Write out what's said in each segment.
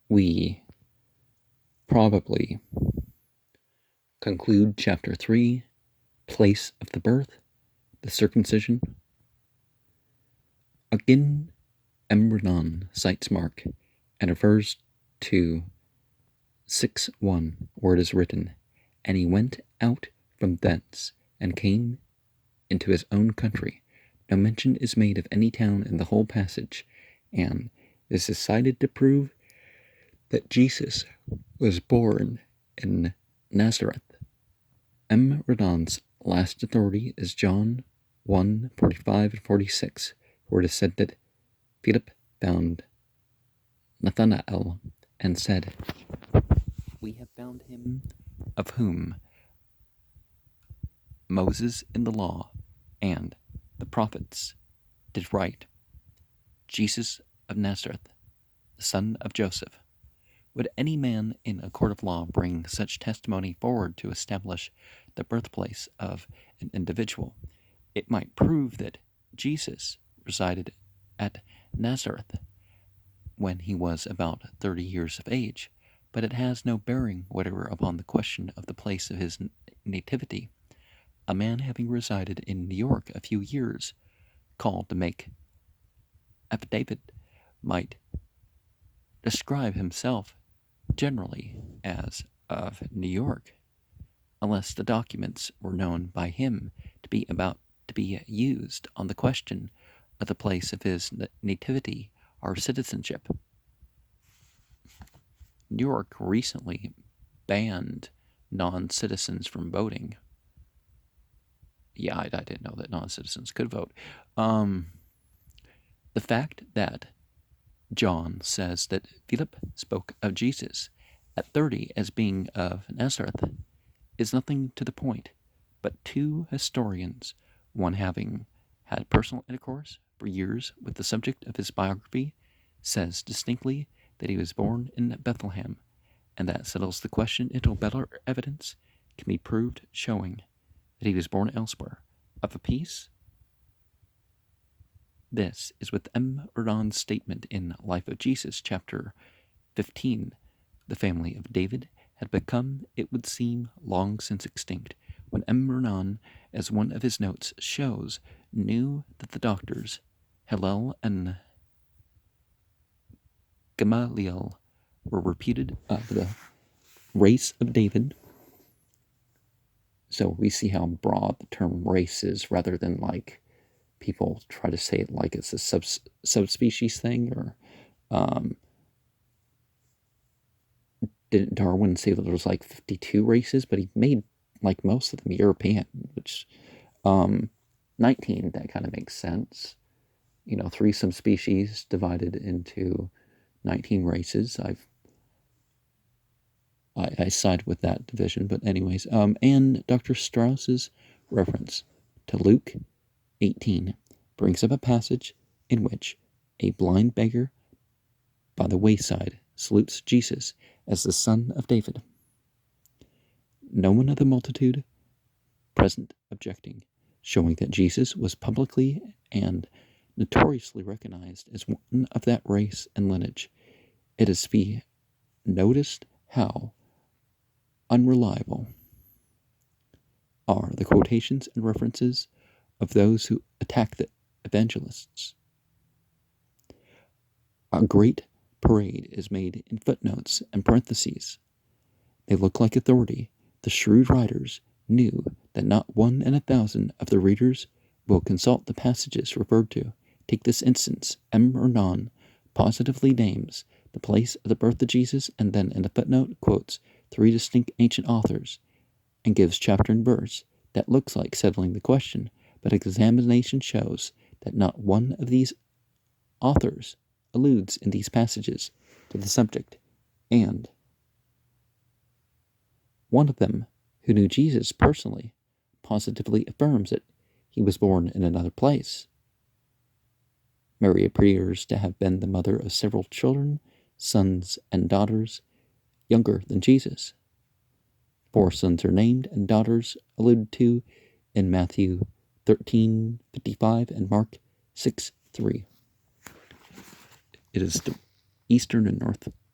we probably conclude chapter 3, place of the birth, the circumcision. Again, Emrenon cites Mark and refers to 6:1, where it is written, "And he went out from thence and came into his own country." No mention is made of any town in the whole passage, and this is cited to prove that Jesus was born in Nazareth. M. Redon's last authority is John 1:45 and 46, where it is said that Philip found Nathanael and said, "We have found him of whom Moses in the law and the prophets did write, Jesus of Nazareth, the son of Joseph." Would any man in a court of law bring such testimony forward to establish the birthplace of an individual? It might prove that Jesus resided at Nazareth when he was about 30 years of age, but it has no bearing whatever upon the question of the place of his nativity. A man having resided in New York a few years, called to make affidavit, might describe himself generally as of New York, unless the documents were known by him to be used on the question of the place of his nativity or citizenship. New York recently banned non-citizens from voting. Yeah, I didn't know that non-citizens could vote. The fact that John says that Philip spoke of Jesus at 30 as being of Nazareth is nothing to the point, but two historians, one having had personal intercourse for years with the subject of his biography, says distinctly that he was born in Bethlehem, and that settles the question until better evidence can be proved showing that he was born elsewhere. Of a piece, this is with M. Redon's statement in Life of Jesus, chapter 15. The family of David had become, it would seem, long since extinct, when M. Redon, as one of his notes shows, knew that the doctors, Hillel and Gamaliel, were reputed of the race of David. So we see how broad the term race is, rather than like people try to say it like it's a subspecies thing, or didn't Darwin say that there was like 52 races, but he made like most of them European, which 19, that kind of makes sense. 3 subspecies divided into 19 races. I side with that division, but anyways, and Dr. Strauss's reference to Luke 18 brings up a passage in which a blind beggar by the wayside salutes Jesus as the son of David. No one of the multitude present objecting, showing that Jesus was publicly and notoriously recognized as one of that race and lineage. It is to be noticed how unreliable are the quotations and references of those who attack the evangelists. A great parade is made in footnotes and parentheses. They look like authority. The shrewd writers knew that not 1 in 1,000 of the readers will consult the passages referred to. Take this instance. M. Renan positively names the place of the birth of Jesus, and then in a footnote quotes 3 distinct ancient authors and gives chapter and verse. That looks like settling the question, but examination shows that not one of these authors alludes in these passages to the subject, and one of them, who knew Jesus personally, positively affirms that he was born in another place. Mary appears to have been the mother of several children, sons and daughters, younger than Jesus. 4 sons are named and daughters alluded to in Matthew 13:55 and Mark 6:3. It is the eastern and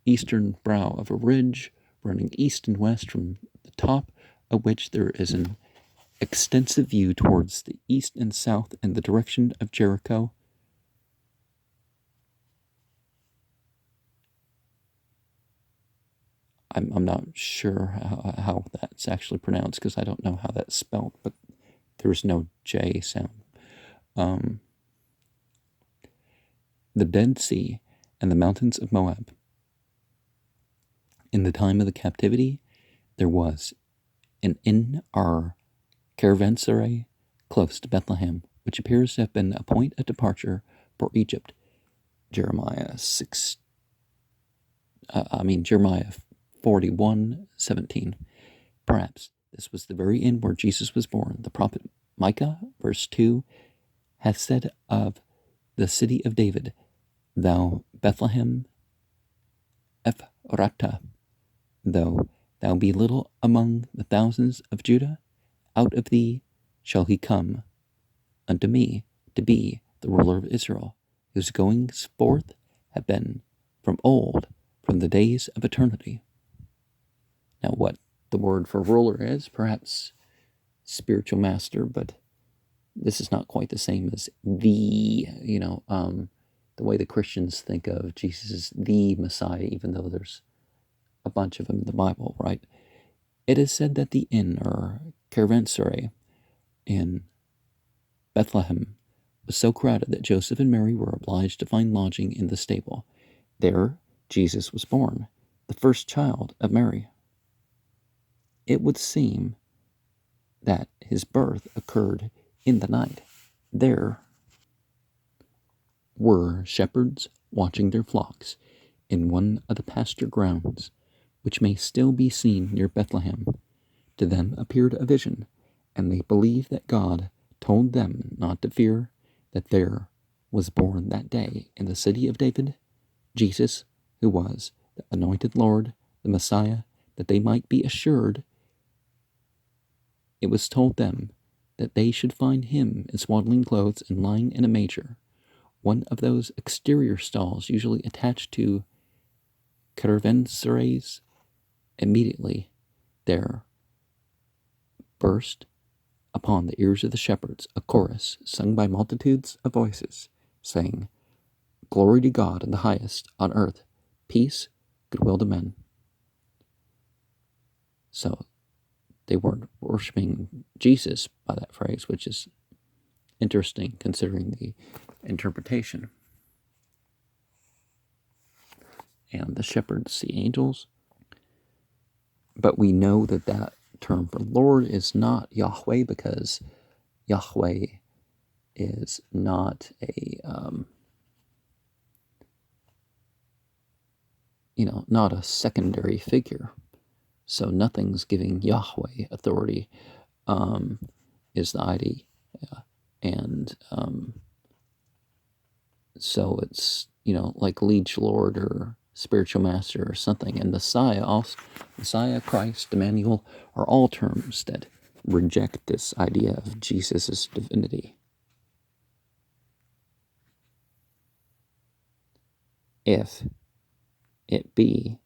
eastern brow of a ridge running east and west, from the top of which there is an extensive view towards the east and south in the direction of Jericho. I'm not sure how that's actually pronounced, because I don't know how that's spelled, but there's no J sound. The Dead Sea and the mountains of Moab. In the time of the captivity, there was an inn or caravanserai close to Bethlehem, which appears to have been a point of departure for Egypt. Jeremiah 41:17. Perhaps this was the very inn where Jesus was born. The prophet Micah, verse 2, hath said of the city of David, Thou Bethlehem Ephratah, though thou be little among the thousands of Judah, out of thee shall he come unto me to be the ruler of Israel, whose goings forth have been from old, from the days of eternity. Now, what the word for ruler is, perhaps spiritual master, but this is not quite the same as the way the Christians think of Jesus as the Messiah, even though there's a bunch of them in the Bible, right? It is said that the inn or caravanserai in Bethlehem was so crowded that Joseph and Mary were obliged to find lodging in the stable. There Jesus was born, the first child of Mary. It would seem that his birth occurred in the night. There were shepherds watching their flocks in one of the pasture grounds, which may still be seen near Bethlehem. To them appeared a vision, and they believed that God told them not to fear, that there was born that day in the city of David Jesus, who was the anointed Lord, the Messiah, that they might be assured. It was told them that they should find him in swaddling clothes and lying in a manger, one of those exterior stalls usually attached to caravanserais. Immediately there burst upon the ears of the shepherds a chorus sung by multitudes of voices, saying, Glory to God in the highest, on earth, peace, goodwill to men. So they weren't worshiping Jesus by that phrase, which is interesting considering the interpretation. And the shepherds see angels. But we know that that term for Lord is not Yahweh, because Yahweh is not not a secondary figure. So nothing's giving Yahweh authority, is the idea. And so it's, like liege lord or spiritual master or something. And Messiah, Christ, Emmanuel are all terms that reject this idea of Jesus' divinity. If it be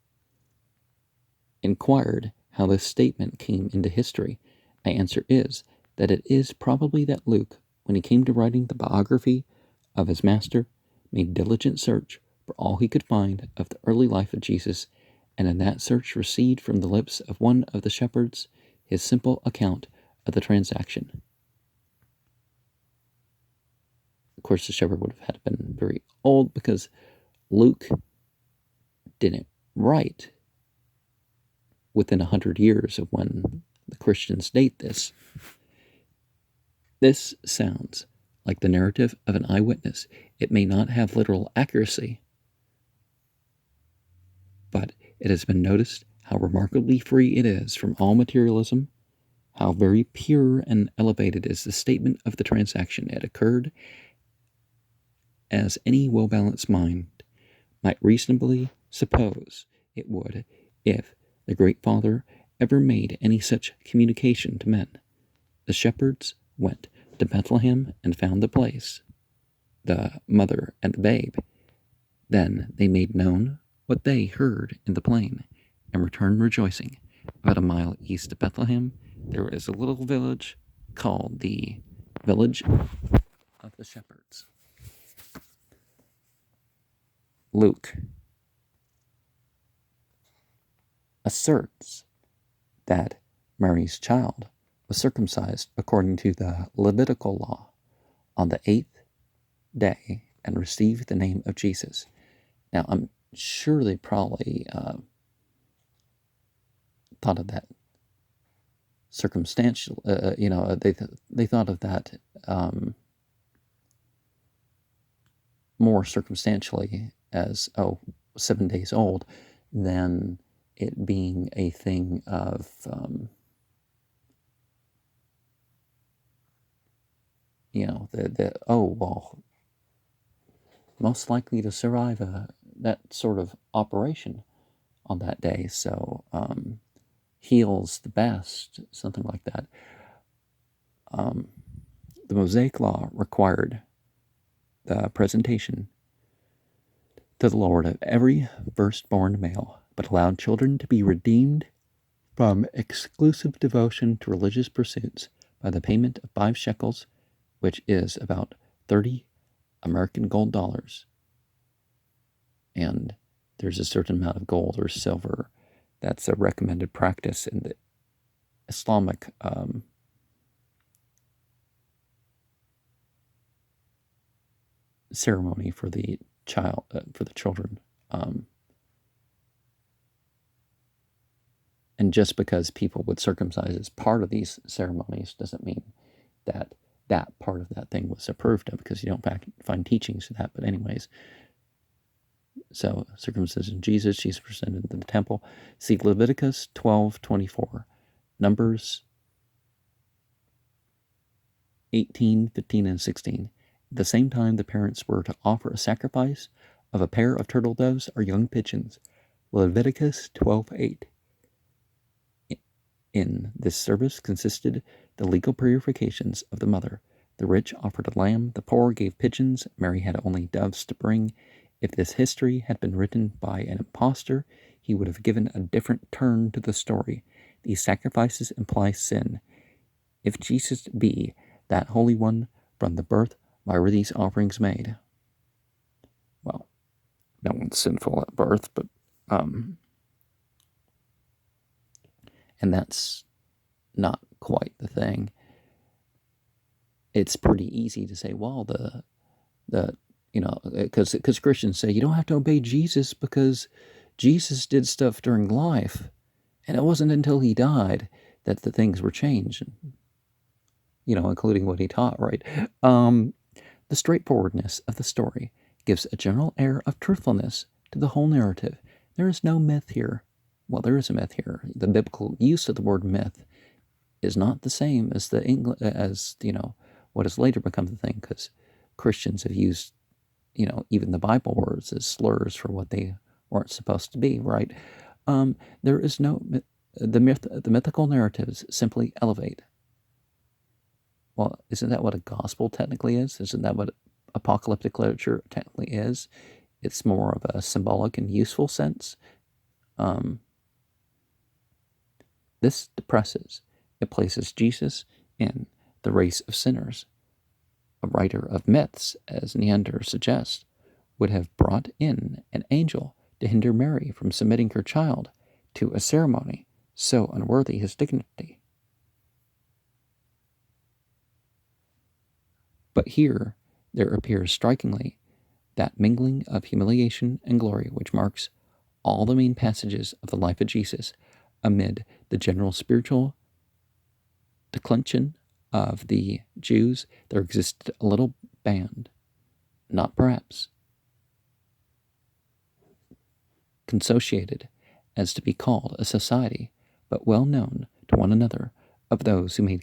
inquired how this statement came into history, my answer is that it is probably that Luke, when he came to writing the biography of his master, made diligent search for all he could find of the early life of Jesus, and in that search received from the lips of one of the shepherds his simple account of the transaction. Of course, the shepherd would have had been very old, because Luke didn't write within 100 years of when the Christians date this. This sounds like the narrative of an eyewitness. It may not have literal accuracy, but it has been noticed how remarkably free it is from all materialism, how very pure and elevated is the statement of the transaction. It occurred as any well-balanced mind might reasonably suppose it would, if the Great Father ever made any such communication to men. The shepherds went to Bethlehem and found the place, the mother and the babe. Then they made known what they heard in the plain, and returned rejoicing. About a mile east of Bethlehem, there is a little village called the Village of the Shepherds. Luke asserts that Mary's child was circumcised according to the Levitical law on the 8th day and received the name of Jesus. Now, I'm sure they probably thought of that circumstantial, they thought of that more circumstantially as, 7 days old, than it being a thing of, most likely to survive that sort of operation on that day, so heals the best, something like that. The Mosaic Law required the presentation to the Lord of every firstborn male, but allowed children to be redeemed from exclusive devotion to religious pursuits by the payment of 5 shekels, which is about 30 American gold dollars. And there's a certain amount of gold or silver that's a recommended practice in the Islamic ceremony for the children. And just because people would circumcise as part of these ceremonies doesn't mean that that part of that thing was approved of, because you don't find teachings for that. But anyways, so circumcision, Jesus presented in the temple. See Leviticus 12:24, Numbers 18, 15, and 16. At the same time, the parents were to offer a sacrifice of a pair of turtle doves or young pigeons. Leviticus 12:8. In this service consisted the legal purifications of the mother. The rich offered a lamb, the poor gave pigeons, Mary had only doves to bring. If this history had been written by an impostor, he would have given a different turn to the story. These sacrifices imply sin. If Jesus be that Holy One from the birth, why were these offerings made? Well, no one's sinful at birth, but and that's not quite the thing. It's pretty easy to say, well, because Christians say you don't have to obey Jesus because Jesus did stuff during life, and it wasn't until he died that the things were changed, including what he taught, right? The straightforwardness of the story gives a general air of truthfulness to the whole narrative. There is no myth here. Well, there is a myth here. The biblical use of the word myth is not the same as what has later become the thing, because Christians have used, even the Bible words as slurs for what they weren't supposed to be, right? There is no the mythical narratives simply elevate. Well, isn't that what a gospel technically is? Isn't that what apocalyptic literature technically is? It's more of a symbolic and useful sense. This depresses. It places Jesus in the race of sinners. A writer of myths, as Neander suggests, would have brought in an angel to hinder Mary from submitting her child to a ceremony so unworthy his dignity. But here there appears strikingly that mingling of humiliation and glory which marks all the main passages of the life of Jesus. Amid the general spiritual declension of the Jews, there existed a little band, not perhaps consociated as to be called a society, but well known to one another, of those who made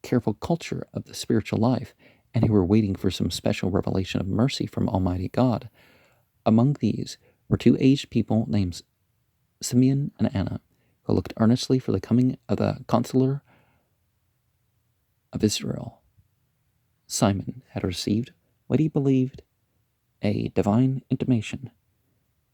careful culture of the spiritual life and who were waiting for some special revelation of mercy from Almighty God. Among these were 2 aged people named Simeon and Anna, who looked earnestly for the coming of the consular of Israel. Simon had received what he believed a divine intimation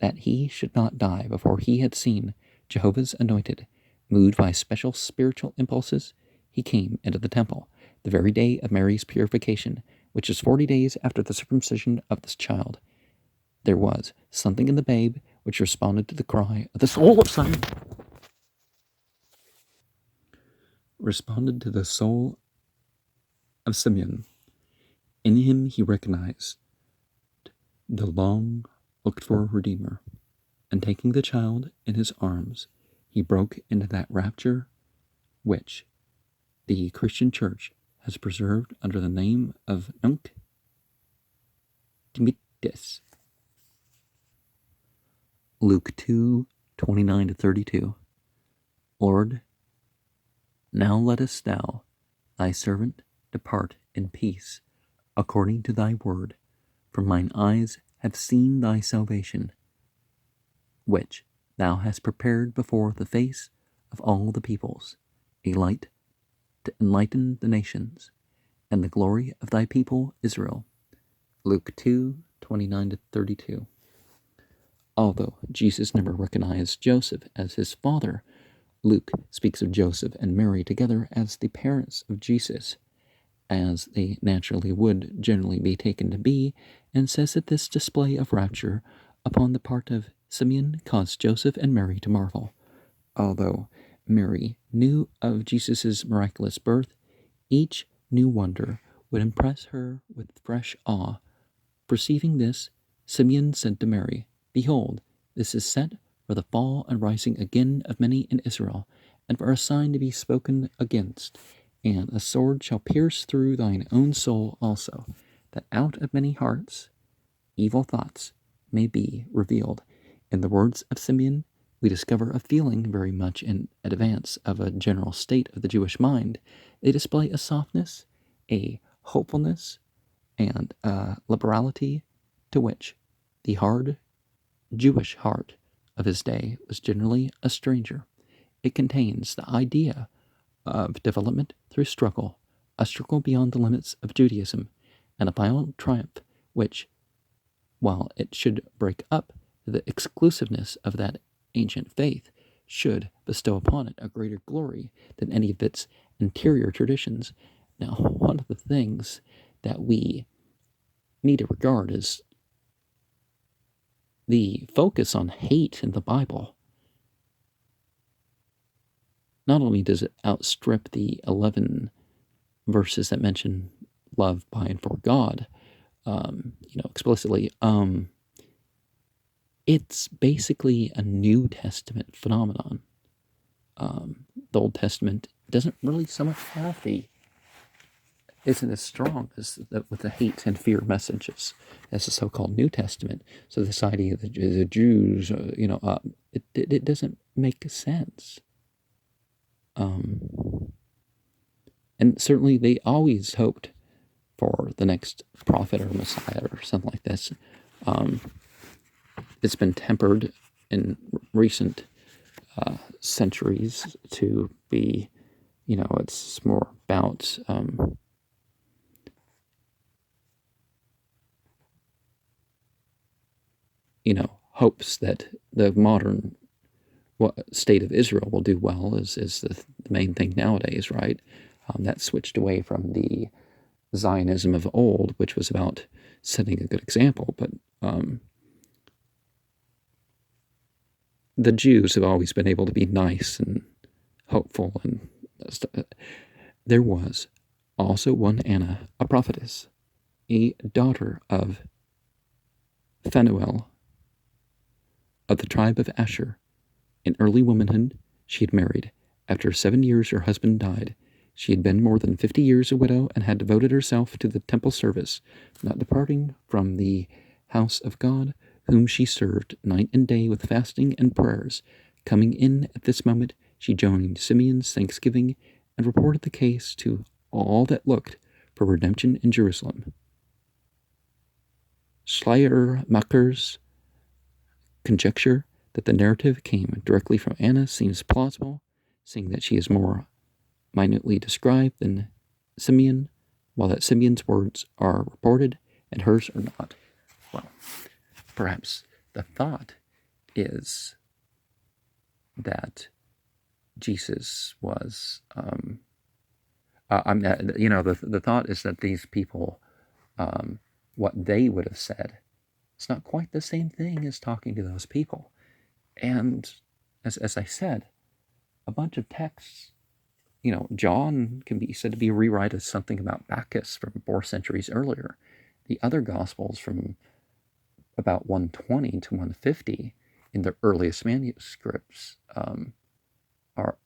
that he should not die before he had seen Jehovah's anointed. Moved by special spiritual impulses, he came into the temple the very day of Mary's purification, which is 40 days after the circumcision of this child. There was something in the babe which responded to the cry of the soul of Simeon. In him he recognized the long looked for Redeemer, and taking the child in his arms, he broke into that rapture which the Christian Church has preserved under the name of Nunc Dimittis. Luke 2:29-32. Lord, now lettest thou thy servant depart in peace, according to thy word, for mine eyes have seen thy salvation, which thou hast prepared before the face of all the peoples, a light to enlighten the nations, and the glory of thy people Israel. Luke 2:29-32. Although Jesus never recognized Joseph as his father, Luke speaks of Joseph and Mary together as the parents of Jesus, as they naturally would generally be taken to be, and says that this display of rapture upon the part of Simeon caused Joseph and Mary to marvel. Although Mary knew of Jesus' miraculous birth, each new wonder would impress her with fresh awe. Perceiving this, Simeon said to Mary, Behold, this is set for the fall and rising again of many in Israel, and for a sign to be spoken against. And a sword shall pierce through thine own soul also, that out of many hearts evil thoughts may be revealed. In the words of Simeon, we discover a feeling very much in advance of a general state of the Jewish mind. They display a softness, a hopefulness, and a liberality to which the hard Jewish heart of his day was generally a stranger. It contains the idea of development through struggle, a struggle beyond the limits of Judaism, and a final triumph which, while it should break up the exclusiveness of that ancient faith, should bestow upon it a greater glory than any of its anterior traditions. Now, one of the things that we need to regard is the focus on hate in the Bible. Not only does it outstrip the 11 verses that mention love by and for God, explicitly, it's basically a New Testament phenomenon. The Old Testament doesn't really so much have isn't as strong as with the hate and fear messages as the so-called New Testament. So this idea that the Jews, it doesn't make sense. And certainly they always hoped for the next prophet or Messiah or something like this. It's been tempered in recent centuries to be, it's more about hopes that the modern state of Israel will do well is the main thing nowadays, right? That switched away from the Zionism of old, which was about setting a good example. But the Jews have always been able to be nice and hopeful and stuff. There was also one Anna, a prophetess, a daughter of Phanuel of the tribe of Asher. In early womanhood, she had married. After 7 years, her husband died. She had been more than 50 years a widow and had devoted herself to the temple service, not departing from the house of God, whom she served night and day with fasting and prayers. Coming in at this moment, she joined Simeon's thanksgiving and reported the case to all that looked for redemption in Jerusalem. Schleiermacher's conjecture that the narrative came directly from Anna seems plausible, seeing that she is more minutely described than Simeon, while that Simeon's words are reported and hers are not. Well, perhaps the thought is that Jesus was, the thought is that these people, what they would have said, it's not quite the same thing as talking to those people. And as I said, a bunch of texts, John can be said to be a rewrite of something about Bacchus from 4 centuries earlier. The other Gospels from about 120 to 150 in the earliest manuscripts are,